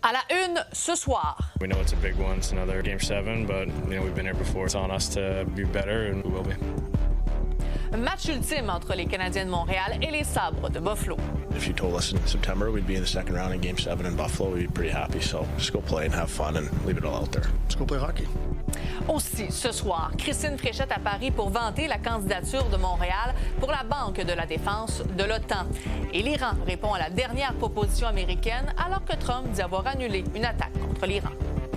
À la une ce soir. We know it's a big one. It's another Game 7, but we've been here before. It's on us to be better, and we will be. Un match ultime entre les Canadiens de Montréal et les Sabres de Buffalo. If you told us in September we'd be in the second round in Game 7 in Buffalo, we'd be pretty happy. So just go play and have fun and leave it all out there. Let's go play hockey. Aussi, ce soir, Christine Fréchette à Paris pour vanter la candidature de Montréal pour la Banque de la Défense de l'OTAN. Et l'Iran répond à la dernière proposition américaine alors que Trump dit avoir annulé une attaque contre l'Iran.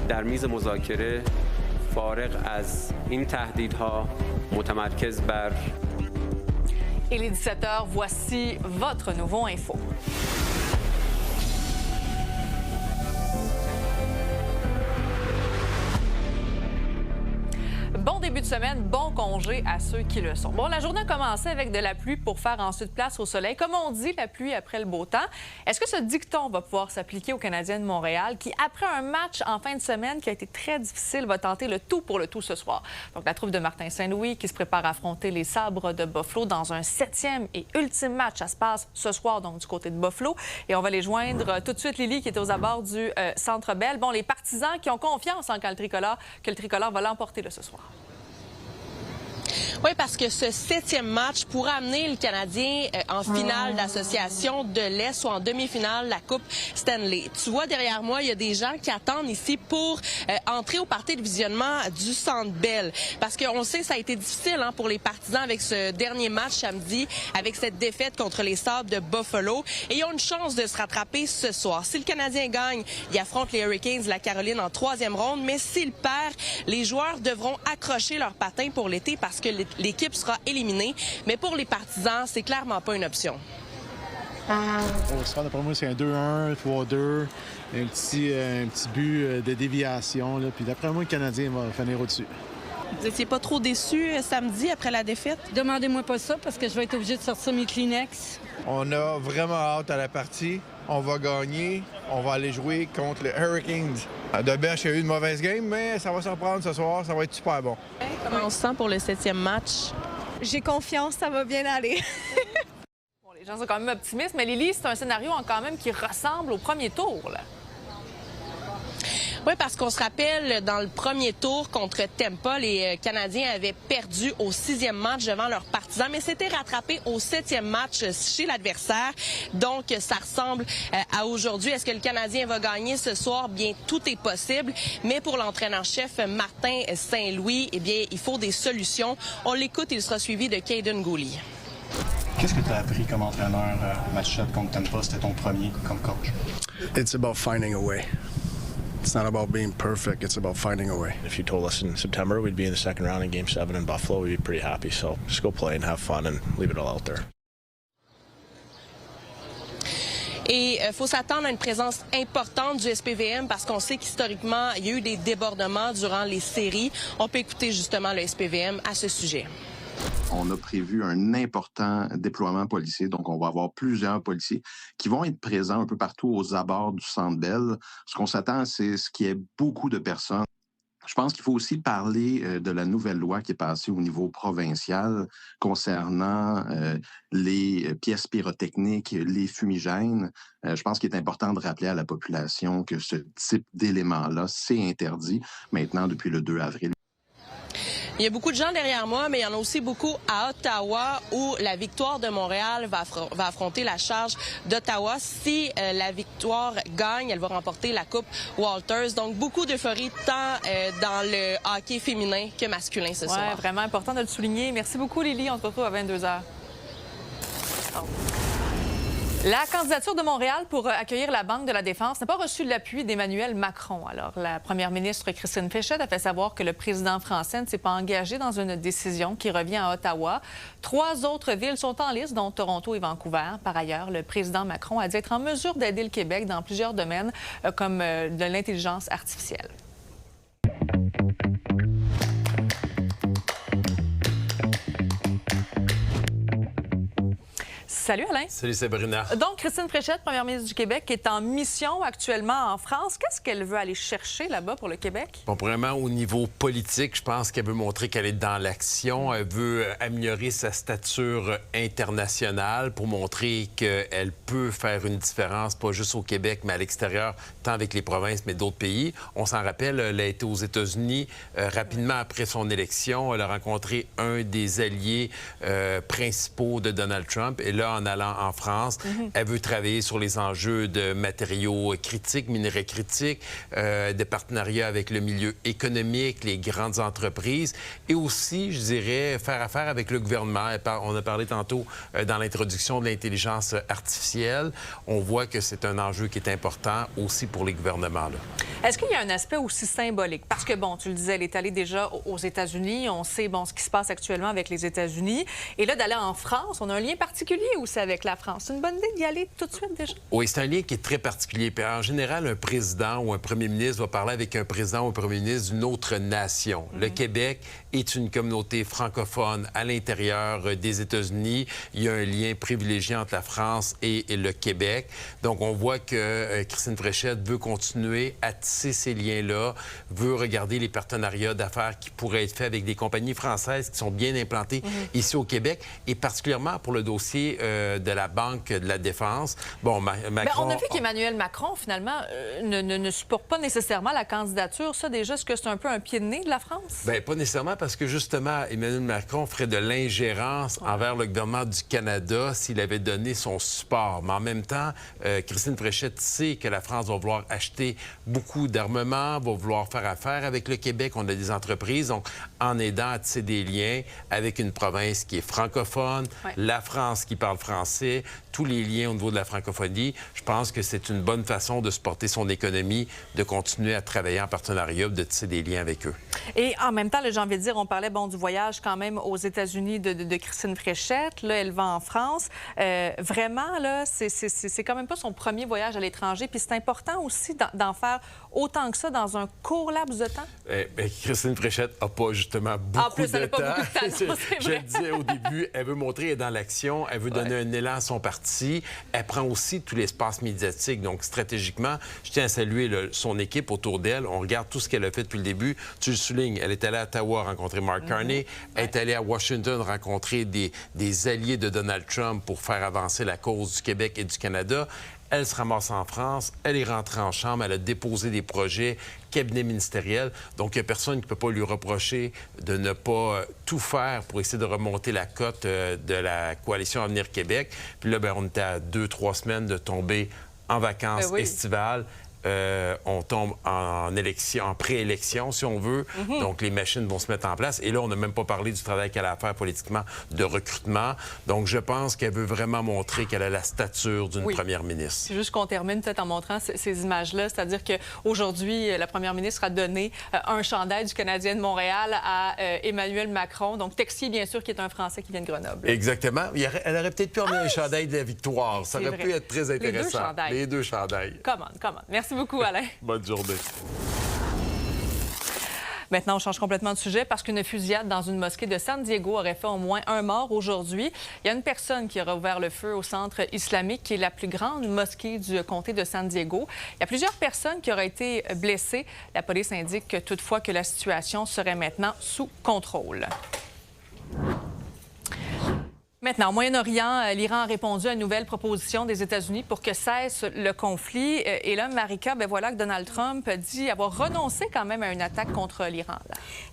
در میز مذاکره فارغ از این تهدیدها متمرکز بر Et les 17h, voici votre nouveau info. Bon début de semaine, bon congé à ceux qui le sont. Bon, la journée a commencé avec de la pluie pour faire ensuite place au soleil. Comme on dit, la pluie après le beau temps. Est-ce que ce dicton va pouvoir s'appliquer aux Canadiens de Montréal qui, après un match en fin de semaine qui a été très difficile, va tenter le tout pour le tout ce soir? Donc, la troupe de Martin Saint-Louis qui se prépare à affronter les Sabres de Buffalo dans un 7e et ultime match. Ça se passe ce soir, donc, du côté de Buffalo. Et on va les joindre tout de suite, Lily, qui est aux abords du Centre Bell. Bon, les partisans qui ont confiance en que le tricolore va l'emporter ce soir. Oui, parce que ce 7e match pourra amener le Canadien en finale d'association de l'Est ou en demi-finale de la Coupe Stanley. Tu vois, derrière moi, il y a des gens qui attendent ici pour entrer au party de visionnement du Centre Bell. Parce qu'on sait que ça a été difficile pour les partisans avec ce dernier match samedi, avec cette défaite contre les Sabres de Buffalo. Et ils ont une chance de se rattraper ce soir. Si le Canadien gagne, il affronte les Hurricanes de la Caroline en 3e ronde. Mais s'il perd, les joueurs devront accrocher leurs patins pour l'été parce que l'équipe sera éliminée. Mais pour les partisans, c'est clairement pas une option. Au score, d'après moi, c'est un 2-1, 3-2, un petit but de déviation. Là. Puis d'après moi, le Canadien va finir au-dessus. Vous n'étiez pas trop déçu samedi après la défaite? Demandez-moi pas ça parce que je vais être obligée de sortir mes Kleenex. On a vraiment hâte à la partie. On va gagner. On va aller jouer contre les Hurricanes. De Bêche a eu une mauvaise game, mais ça va se reprendre ce soir. Ça va être super bon. Comment on se sent pour le 7e match? J'ai confiance, ça va bien aller. Bon, les gens sont quand même optimistes, mais Lily, c'est un scénario quand même qui ressemble au premier tour, là. Oui, parce qu'on se rappelle, dans le premier tour contre Tampa, les Canadiens avaient perdu au 6e match devant leurs partisans, mais s'étaient rattrapés au 7e match chez l'adversaire. Donc, ça ressemble à aujourd'hui. Est-ce que le Canadien va gagner ce soir? Bien, tout est possible. Mais pour l'entraîneur-chef Martin Saint-Louis, eh bien, il faut des solutions. On l'écoute, il sera suivi de Caden Gooley. Qu'est-ce que tu as appris comme entraîneur match-up contre Tampa? C'était ton premier comme coach. It's about finding a way. It's not about being perfect, it's about finding a way. If you told us in September we'd be in the second round in Game 7 in Buffalo, we'd be pretty happy. So just go play and have fun and leave it all out there. Et il faut s'attendre à une présence importante du SPVM parce qu'on sait qu'historiquement, il y a eu des débordements durant les séries. On peut écouter justement le SPVM à ce sujet. On a prévu un important déploiement policier, donc on va avoir plusieurs policiers qui vont être présents un peu partout aux abords du Centre Bell. Ce qu'on s'attend, c'est qu'il y ait beaucoup de personnes. Je pense qu'il faut aussi parler de la nouvelle loi qui est passée au niveau provincial concernant les pièces pyrotechniques, les fumigènes. Je pense qu'il est important de rappeler à la population que ce type d'éléments-là, c'est interdit maintenant depuis le 2 avril. Il y a beaucoup de gens derrière moi, mais il y en a aussi beaucoup à Ottawa où la Victoire de Montréal va affronter la Charge d'Ottawa. Si la Victoire gagne, elle va remporter la Coupe Walters. Donc, beaucoup d'euphorie tant dans le hockey féminin que masculin ce soir. Oui, vraiment important de le souligner. Merci beaucoup, Lily. On se retrouve à 22h. La candidature de Montréal pour accueillir la Banque de la Défense n'a pas reçu l'appui d'Emmanuel Macron. Alors, la première ministre Christine Fréchette a fait savoir que le président français ne s'est pas engagé dans une décision qui revient à Ottawa. 3 autres villes sont en liste, dont Toronto et Vancouver. Par ailleurs, le président Macron a dit être en mesure d'aider le Québec dans plusieurs domaines, comme de l'intelligence artificielle. Salut Alain. Salut Sabrina. Donc, Christine Fréchette, première ministre du Québec, est en mission actuellement en France. Qu'est-ce qu'elle veut aller chercher là-bas pour le Québec? Bon, premièrement, au niveau politique, je pense qu'elle veut montrer qu'elle est dans l'action. Elle veut améliorer sa stature internationale pour montrer qu'elle peut faire une différence, pas juste au Québec, mais à l'extérieur, tant avec les provinces, mais d'autres pays. On s'en rappelle, elle a été aux États-Unis rapidement après son élection. Elle a rencontré un des alliés principaux de Donald Trump. Et là, en allant en France, elle veut travailler sur les enjeux de matériaux critiques, minerais critiques, de partenariats avec le milieu économique, les grandes entreprises et aussi, je dirais, faire affaire avec le gouvernement. On a parlé tantôt dans l'introduction de l'intelligence artificielle. On voit que c'est un enjeu qui est important aussi pour les gouvernements. Est-ce qu'il y a un aspect aussi symbolique? Parce que, bon, tu le disais, elle est allée déjà aux États-Unis. On sait, bon, ce qui se passe actuellement avec les États-Unis. Et là, d'aller en France, on a un lien particulier aussi avec la France. C'est une bonne idée d'y aller tout de suite déjà? Oui, c'est un lien qui est très particulier. Puis en général, un président ou un premier ministre va parler avec un président ou un premier ministre d'une autre nation. Le Québec est une communauté francophone à l'intérieur des États-Unis. Il y a un lien privilégié entre la France et le Québec. Donc, on voit que Christine Fréchette veut continuer à tisser ces liens-là, veut regarder les partenariats d'affaires qui pourraient être faits avec des compagnies françaises qui sont bien implantées ici au Québec, et particulièrement pour le dossier de la Banque de la Défense. Bon, Macron... Bien, on a vu qu'Emmanuel Macron, finalement, ne supporte pas nécessairement la candidature. Ça, déjà, est-ce que c'est un peu un pied de nez de la France? Bien, pas nécessairement, parce que, justement, Emmanuel Macron ferait de l'ingérence envers le gouvernement du Canada s'il avait donné son support. Mais en même temps, Christine Fréchette sait que la France va vouloir acheter beaucoup d'armement, va vouloir faire affaire avec le Québec. On a des entreprises. Donc, en aidant à tisser des liens avec une province qui est francophone, la France qui parle français, tous les liens au niveau de la francophonie, je pense que c'est une bonne façon de supporter son économie, de continuer à travailler en partenariat, de tisser des liens avec eux. Et en même temps, j'ai envie de dire, on parlait du voyage quand même aux États-Unis de Christine Fréchette. Là, elle va en France. Vraiment, là, c'est quand même pas son premier voyage à l'étranger. Puis c'est important aussi d'en faire autant que ça dans un court laps de temps. Christine Fréchette n'a pas justement beaucoup de temps. Pas beaucoup de talent, Je le disais au début, elle veut montrer qu'elle est dans l'action, elle veut donner un élan à son parti. Elle prend aussi tout l'espace médiatique. Donc, stratégiquement, je tiens à saluer son équipe autour d'elle. On regarde tout ce qu'elle a fait depuis le début. Tu le soulignes, elle est allée à Ottawa rencontrer Mark Carney. Elle est allée à Washington rencontrer des alliés de Donald Trump pour faire avancer la cause du Québec et du Canada. Elle se ramasse en France, elle est rentrée en Chambre, elle a déposé des projets, cabinet ministériel. Donc, il n'y a personne qui ne peut pas lui reprocher de ne pas tout faire pour essayer de remonter la cote de la Coalition Avenir Québec. Puis là, on était à 2-3 semaines de tomber en vacances estivales. On tombe en élection, en préélection, si on veut. Donc, les machines vont se mettre en place. Et là, on n'a même pas parlé du travail qu'elle a à faire politiquement de recrutement. Donc, je pense qu'elle veut vraiment montrer qu'elle a la stature d'une première ministre. C'est juste qu'on termine peut-être en montrant ces images-là. C'est-à-dire qu'aujourd'hui, la première ministre a donné un chandail du Canadien de Montréal à Emmanuel Macron. Donc, Texier, bien sûr, qui est un Français qui vient de Grenoble. Exactement. Elle aurait peut-être pu emmener un chandail de la victoire. Ça aurait pu être très intéressant. Les deux chandails. Come on. Merci beaucoup, Alain. Bonne journée. Maintenant, on change complètement de sujet parce qu'une fusillade dans une mosquée de San Diego aurait fait au moins un mort aujourd'hui. Il y a une personne qui aurait ouvert le feu au centre islamique, qui est la plus grande mosquée du comté de San Diego. Il y a plusieurs personnes qui auraient été blessées. La police indique toutefois que la situation serait maintenant sous contrôle. Maintenant, au Moyen-Orient, l'Iran a répondu à une nouvelle proposition des États-Unis pour que cesse le conflit. Et là, Marika, voilà que Donald Trump dit avoir renoncé quand même à une attaque contre l'Iran.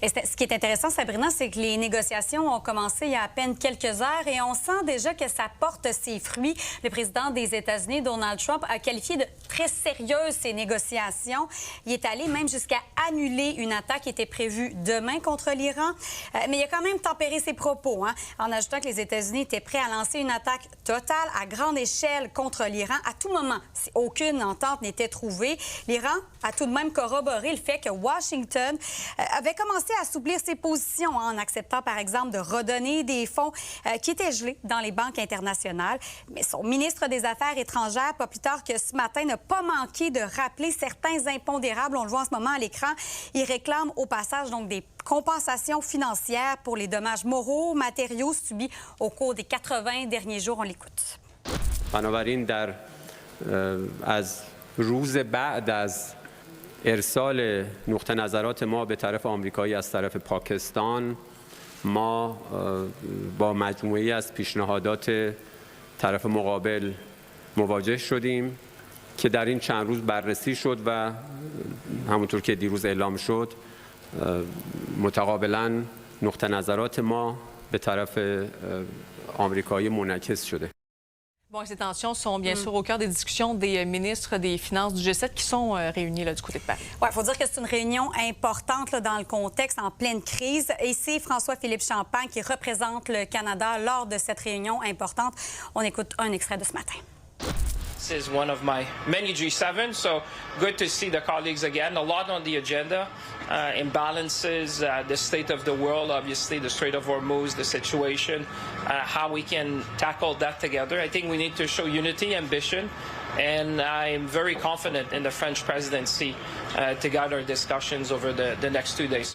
Et ce qui est intéressant, Sabrina, c'est que les négociations ont commencé il y a à peine quelques heures et on sent déjà que ça porte ses fruits. Le président des États-Unis, Donald Trump, a qualifié de très sérieuses ces négociations. Il est allé même jusqu'à annuler une attaque qui était prévue demain contre l'Iran. Mais il a quand même tempéré ses propos, en ajoutant que les États-Unis était prêt à lancer une attaque totale à grande échelle contre l'Iran à tout moment, si aucune entente n'était trouvée. L'Iran a tout de même corroboré le fait que Washington avait commencé à assouplir ses positions en acceptant, par exemple, de redonner des fonds qui étaient gelés dans les banques internationales. Mais son ministre des Affaires étrangères, pas plus tard que ce matin, n'a pas manqué de rappeler certains impondérables. On le voit en ce moment à l'écran. Il réclame au passage donc des compensations financières pour les dommages moraux, matériaux subis au cours des 80 derniers jours. On l'écoute. بنابراین از روز بعد از ارسال نقطه نظرات ما به طرف آمریکایی از طرف پاکستان ما با مجموعه‌ای از پیشنهادات طرف مقابل مواجه شدیم که در این چند روز بررسی شد و همونطور که دیروز اعلام شد متقابلا نقطه نظرات ما به طرف آمریکایی منعکس شده. Bon, ces tensions sont bien sûr au cœur des discussions des ministres des Finances du G7 qui sont réunis là, du côté de Paris. Oui, il faut dire que c'est une réunion importante là, dans le contexte, en pleine crise. Et c'est François-Philippe Champagne qui représente le Canada lors de cette réunion importante. On écoute un extrait de ce matin. This is one of my many G7, so good to see the colleagues again. A lot on the agenda, imbalances, the state of the world, obviously the Strait of Hormuz, the situation, how we can tackle that together. I think we need to show unity, ambition, and I'm very confident in the French presidency to guide our discussions over the next 2 days.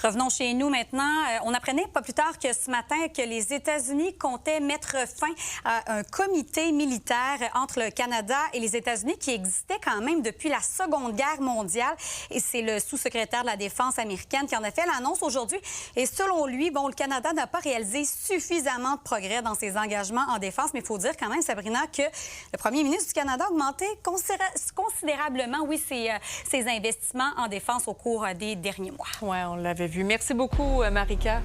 Revenons chez nous maintenant. On apprenait pas plus tard que ce matin que les États-Unis comptaient mettre fin à un comité militaire entre le Canada et les États-Unis qui existait quand même depuis la Seconde Guerre mondiale. Et c'est le sous-secrétaire de la Défense américaine qui en a fait l'annonce aujourd'hui. Et selon lui, bon, le Canada n'a pas réalisé suffisamment de progrès dans ses engagements en défense. Mais il faut dire quand même, Sabrina, que le premier ministre du Canada a augmenté considérablement, oui, ses investissements en défense au cours des derniers mois. Oui, on l'avait vu. Merci beaucoup, Marika.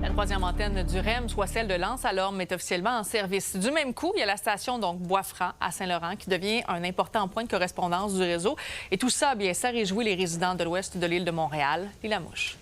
La troisième antenne du REM, soit celle de Lens-à-Lorme, est officiellement en service. Du même coup, il y a la station donc Bois-Franc à Saint-Laurent qui devient un important point de correspondance du réseau. Et tout ça, bien, ça réjouit les résidents de l'ouest de l'île de Montréal. Lila Mouche.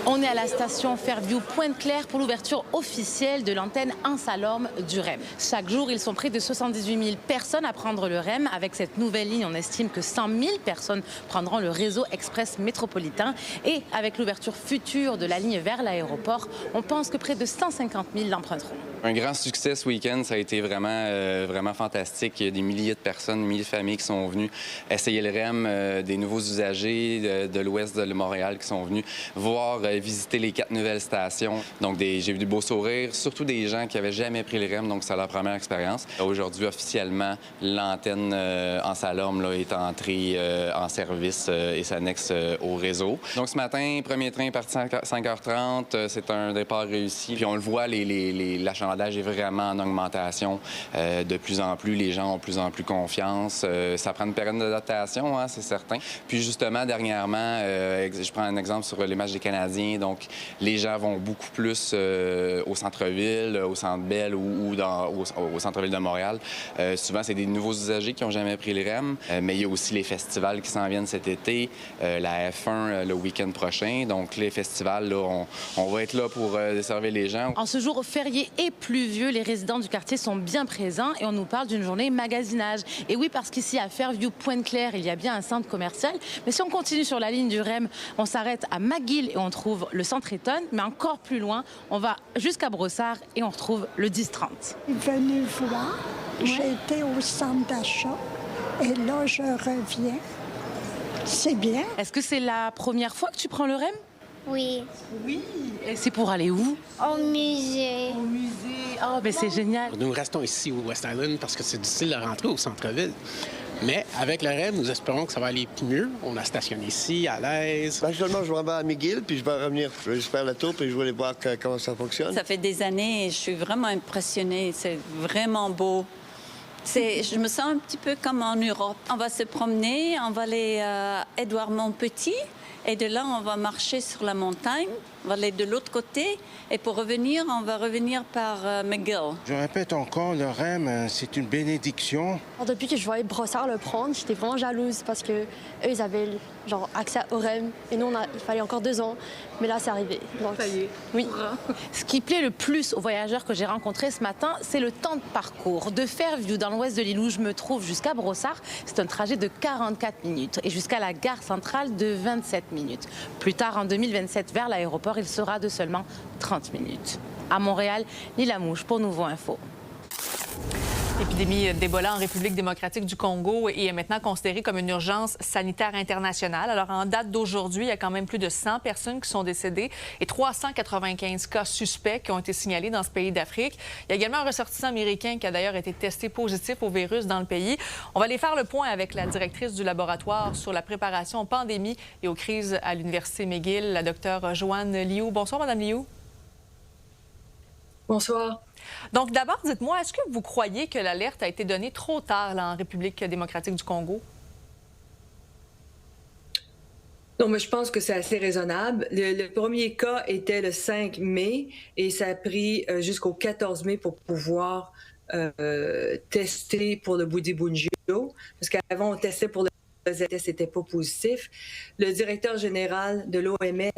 On est à la station Fairview Pointe-Claire pour l'ouverture officielle de l'antenne Anse-à-Lorme du REM. Chaque jour, ils sont près de 78 000 personnes à prendre le REM. Avec cette nouvelle ligne, on estime que 100 000 personnes prendront le réseau express métropolitain. Et avec l'ouverture future de la ligne vers l'aéroport, on pense que près de 150 000 l'emprunteront. Un grand succès ce week-end, ça a été vraiment fantastique. Il y a des milliers de personnes, des milliers de familles qui sont venues essayer le REM, des nouveaux usagers de l'ouest de Montréal qui sont venus voir, visiter les 4 nouvelles stations. Donc j'ai vu des beaux sourires, surtout des gens qui n'avaient jamais pris le REM, donc c'est leur première expérience. Aujourd'hui, officiellement, l'antenne Anse-à-Lorme est entrée en service et s'annexe au réseau. Donc ce matin, premier train parti à 5h30, c'est un départ réussi. Puis on le voit, l'achalandage est vraiment en augmentation. De plus en plus, les gens ont de plus en plus confiance. Ça prend une période d'adaptation, hein, c'est certain. Puis justement, dernièrement, je prends un exemple sur les matchs des Canadiens. Donc, les gens vont beaucoup plus au centre-ville, au Centre Bell ou au centre-ville de Montréal. Souvent, c'est des nouveaux usagers qui n'ont jamais pris le REM. Mais il y a aussi les festivals qui s'en viennent cet été, la F1 le week-end prochain. Donc, les festivals, là, on va être là pour desservir les gens. En ce jour férié et pluvieux, les résidents du quartier sont bien présents et on nous parle d'une journée magasinage. Et oui, parce qu'ici, à Fairview Pointe-Claire, il y a bien un centre commercial. Mais si on continue sur la ligne du REM, on s'arrête à McGill et on trouve le centre Eaton, mais encore plus loin, on va jusqu'à Brossard et on retrouve le 10-30. Venez voir, j'ai été au centre d'achat et là, je reviens. C'est bien. Est-ce que c'est la première fois que tu prends le REM? Oui. Oui. Et c'est pour aller où? Au musée. Au musée. Oh, ben c'est génial. Nous restons ici au West Island parce que c'est difficile de rentrer au centre-ville. Mais avec le REM, nous espérons que ça va aller mieux. On a stationné ici, à l'aise. Actuellement, je vais à McGill, puis je vais revenir. Je vais faire le tour, puis je vais aller voir comment ça fonctionne. Ça fait des années et je suis vraiment impressionnée. C'est vraiment beau. Je me sens un petit peu comme en Europe. On va se promener, on va aller à Édouard-Montpetit. Et de là, on va marcher sur la montagne, on va aller de l'autre côté. Et pour revenir, on va revenir par McGill. Je répète encore, le REM, c'est une bénédiction. Alors, depuis que je voyais Brossard le prendre, j'étais vraiment jalouse parce que eux, ils avaient accès au REM. Et nous, il fallait encore 2 ans. Mais là, c'est arrivé. Donc, ça y est. Oui. Ce qui plaît le plus aux voyageurs que j'ai rencontrés ce matin, c'est le temps de parcours. De Fairview, dans l'ouest de l'île où je me trouve, jusqu'à Brossard, c'est un trajet de 44 minutes. Et jusqu'à la gare centrale, de 27 minutes. Plus tard, en 2027, vers l'aéroport, il sera de seulement 30 minutes. À Montréal, Lila Mouche pour Nouveau Info. L'épidémie d'Ebola en République démocratique du Congo est maintenant considérée comme une urgence sanitaire internationale. Alors, en date d'aujourd'hui, il y a quand même plus de 100 personnes qui sont décédées et 395 cas suspects qui ont été signalés dans ce pays d'Afrique. Il y a également un ressortissant américain qui a d'ailleurs été testé positif au virus dans le pays. On va aller faire le point avec la directrice du laboratoire sur la préparation aux pandémies et aux crises à l'Université McGill, la docteure Joanne Liu. Bonsoir, Madame Liu. Bonsoir. Donc, d'abord, dites-moi, est-ce que vous croyez que l'alerte a été donnée trop tard là, en République démocratique du Congo? Non, mais je pense que c'est assez raisonnable. Le premier cas était le 5 mai et ça a pris jusqu'au 14 mai pour pouvoir tester pour le Bundibugyo. Parce qu'avant, on testait pour le test n'était pas positif. Le directeur général de l'OMS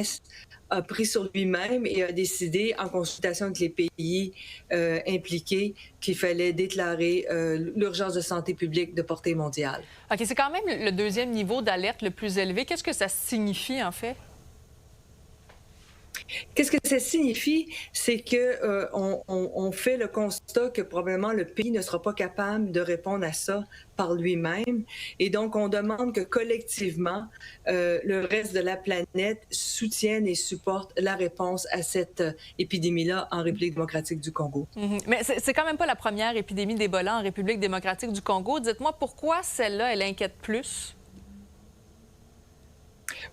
a pris sur lui-même et a décidé, en consultation avec les pays impliqués, qu'il fallait déclarer l'urgence de santé publique de portée mondiale. OK, c'est quand même le deuxième niveau d'alerte le plus élevé. Qu'est-ce que ça signifie, en fait? Qu'est-ce que ça signifie? C'est que on fait le constat que probablement le pays ne sera pas capable de répondre à ça par lui-même. Et donc, on demande que collectivement, le reste de la planète soutienne et supporte la réponse à cette épidémie-là en République démocratique du Congo. Mais c'est quand même pas la première épidémie d'Ebola en République démocratique du Congo. Dites-moi pourquoi celle-là, elle inquiète plus?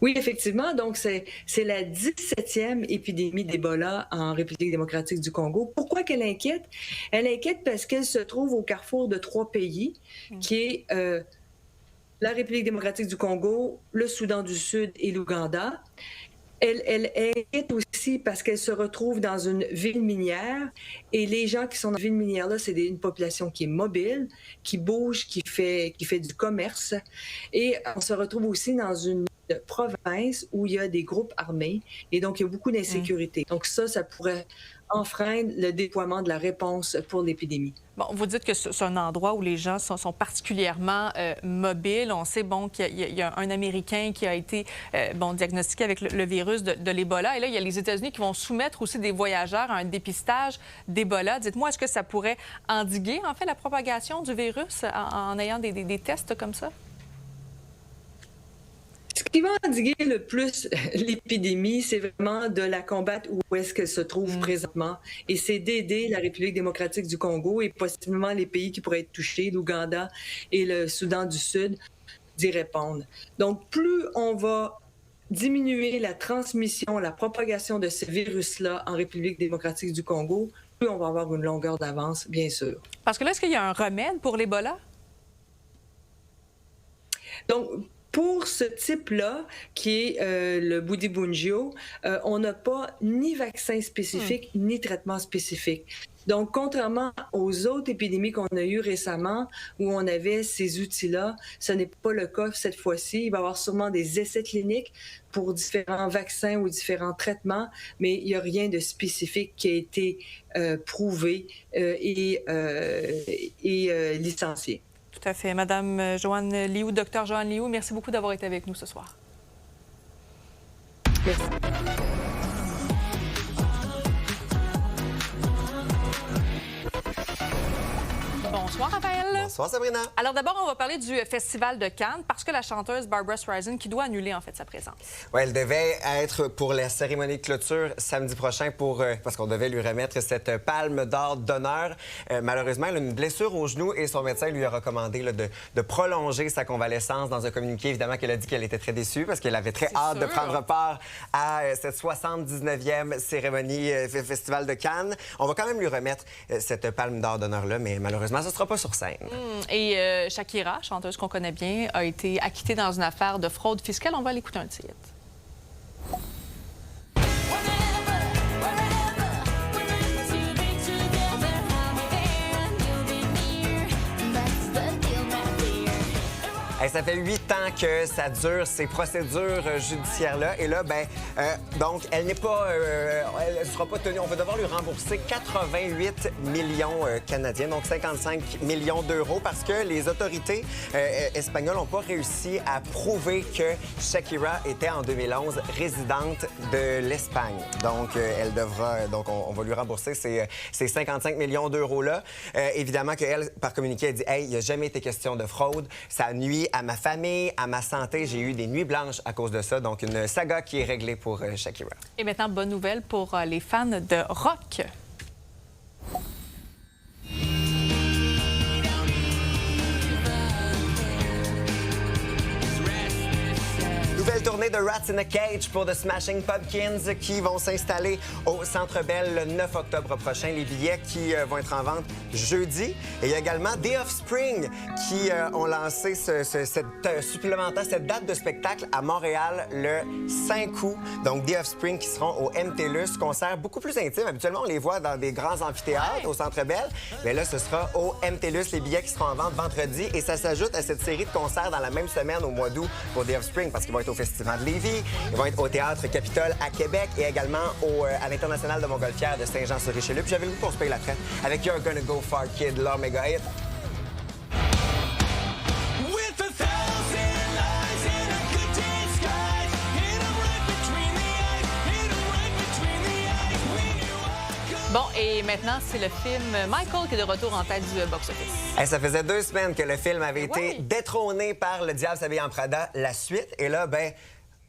Oui, effectivement. Donc, c'est la 17e épidémie d'Ebola en République démocratique du Congo. Pourquoi qu'elle inquiète? Elle inquiète parce qu'elle se trouve au carrefour de 3 pays, qui est la République démocratique du Congo, le Soudan du Sud et l'Ouganda. Elle inquiète aussi parce qu'elle se retrouve dans une ville minière et les gens qui sont dans la ville minière-là, c'est une population qui est mobile, qui bouge, qui fait du commerce. Et on se retrouve aussi dans une province où il y a des groupes armés et donc il y a beaucoup d'insécurité. Donc ça pourrait enfreindre le déploiement de la réponse pour l'épidémie. Bon, vous dites que c'est un endroit où les gens sont particulièrement mobiles. On sait qu'il y a un Américain qui a été diagnostiqué avec le virus de l'Ebola. Et là, il y a les États-Unis qui vont soumettre aussi des voyageurs à un dépistage d'Ebola. Dites-moi, est-ce que ça pourrait endiguer, en fait, la propagation du virus en ayant des tests comme ça? Ce qui va endiguer le plus l'épidémie, c'est vraiment de la combattre où est-ce qu'elle se trouve présentement. Et c'est d'aider la République démocratique du Congo et possiblement les pays qui pourraient être touchés, l'Ouganda et le Soudan du Sud, d'y répondre. Donc, plus on va diminuer la transmission, la propagation de ce virus-là en République démocratique du Congo, plus on va avoir une longueur d'avance, bien sûr. Parce que là, est-ce qu'il y a un remède pour l'Ebola? Donc, pour ce type-là, qui est le Bundibugyo, on n'a pas ni vaccin spécifique, ni traitement spécifique. Donc, contrairement aux autres épidémies qu'on a eues récemment, où on avait ces outils-là, ce n'est pas le cas cette fois-ci. Il va y avoir sûrement des essais cliniques pour différents vaccins ou différents traitements, mais il n'y a rien de spécifique qui a été prouvé et licencié. Tout à fait. Madame Joanne Liu, docteur Joanne Liu, merci beaucoup d'avoir été avec nous ce soir. Merci. Bonsoir, Raphaël. Bonsoir, Sabrina. Alors d'abord, on va parler du Festival de Cannes parce que la chanteuse Barbra Streisand qui doit annuler en fait sa présence. Oui, elle devait être pour la cérémonie de clôture samedi prochain parce qu'on devait lui remettre cette palme d'or d'honneur. Malheureusement, elle a une blessure au genou et son médecin lui a recommandé de prolonger sa convalescence. Dans un communiqué, évidemment, qu'elle a dit qu'elle était très déçue parce qu'elle avait très hâte de prendre part à cette 79e cérémonie Festival de Cannes. On va quand même lui remettre cette palme d'or d'honneur-là, mais malheureusement, ce ne sera pas sur scène. Et Shakira, chanteuse qu'on connaît bien, a été acquittée dans une affaire de fraude fiscale. On va aller écouter un titre. Hey, ça fait 8 ans que ça dure, ces procédures judiciaires-là. Et là, donc, elle n'est pas... elle ne sera pas tenue. On va devoir lui rembourser 88 millions canadiens, donc 55 millions d'euros, parce que les autorités espagnoles n'ont pas réussi à prouver que Shakira était en 2011 résidente de l'Espagne. Donc, elle devra... Donc, on va lui rembourser ces 55 millions d'euros-là. Évidemment qu'elle, par communiqué, elle dit « Hey, il n'y a jamais été question de fraude. Ça nuit à ma famille, à ma santé. J'ai eu des nuits blanches à cause de ça. » Donc, une saga qui est réglée pour Shakira. Et maintenant, bonne nouvelle pour les fans de rock. Nouvelle tournée de Rats in a Cage pour The Smashing Pumpkins qui vont s'installer au Centre Bell le 9 octobre prochain. Les billets qui vont être en vente jeudi. Et il y a également The Offspring qui ont lancé cette date de spectacle à Montréal le 5 août. Donc, The Offspring qui seront au MTLUS. Concert beaucoup plus intime. Habituellement, on les voit dans des grands amphithéâtres au Centre Bell. Mais là, ce sera au MTLUS. Les billets qui seront en vente vendredi. Et ça s'ajoute à cette série de concerts dans la même semaine au mois d'août pour The Offspring parce qu'ils vont être au Festival de Lévis, ils vont être au Théâtre Capitole à Québec et également à l'International de Montgolfière de Saint-Jean-sur-Richelieu. Puis j'avais le goût qu'on se paye la traite avec You're Gonna Go Far Kid, leur méga hit. Bon, et maintenant, c'est le film Michael qui est de retour en tête du box-office. Hey, ça faisait 2 semaines que le film avait été détrôné par Le Diable s'habille en Prada, la suite. Et là,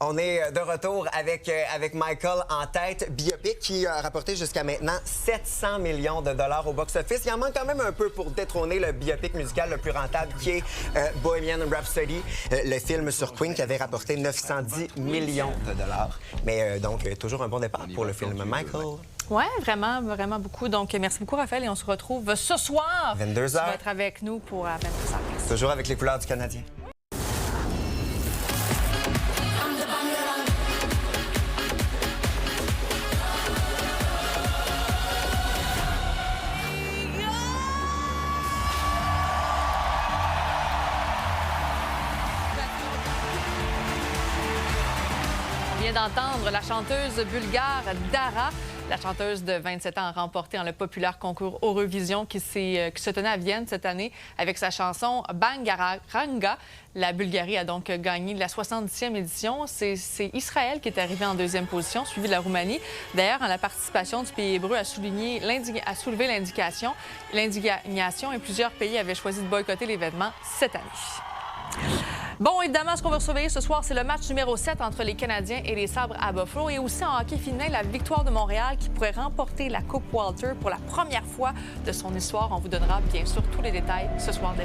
on est de retour avec Michael en tête. Biopic qui a rapporté jusqu'à maintenant 700 millions de dollars au box-office. Il en manque quand même un peu pour détrôner le biopic musical le plus rentable qui est Bohemian Rhapsody, le film sur Queen qui avait rapporté 910 millions de dollars. Mais donc, toujours un bon départ pour le film Michael. Oui, vraiment, vraiment beaucoup. Donc, merci beaucoup, Raphaël. Et on se retrouve ce soir. 22h. Tu vas être avec nous pour 22h. Toujours avec les couleurs du Canadien. On vient d'entendre la chanteuse bulgare Dara. La chanteuse de 27 ans a remporté le populaire concours Eurovision qui se tenait à Vienne cette année avec sa chanson Bangaranga. La Bulgarie a donc gagné la 70e édition. C'est Israël qui est arrivé en 2e position, suivi de la Roumanie. D'ailleurs, la participation du pays hébreu a soulevé l'indignation et plusieurs pays avaient choisi de boycotter l'événement cette année. Bon, évidemment, ce qu'on veut surveiller ce soir, c'est le match numéro 7 entre les Canadiens et les Sabres à Buffalo. Et aussi en hockey féminin, la victoire de Montréal qui pourrait remporter la Coupe Walter pour la première fois de son histoire. On vous donnera bien sûr tous les détails ce soir.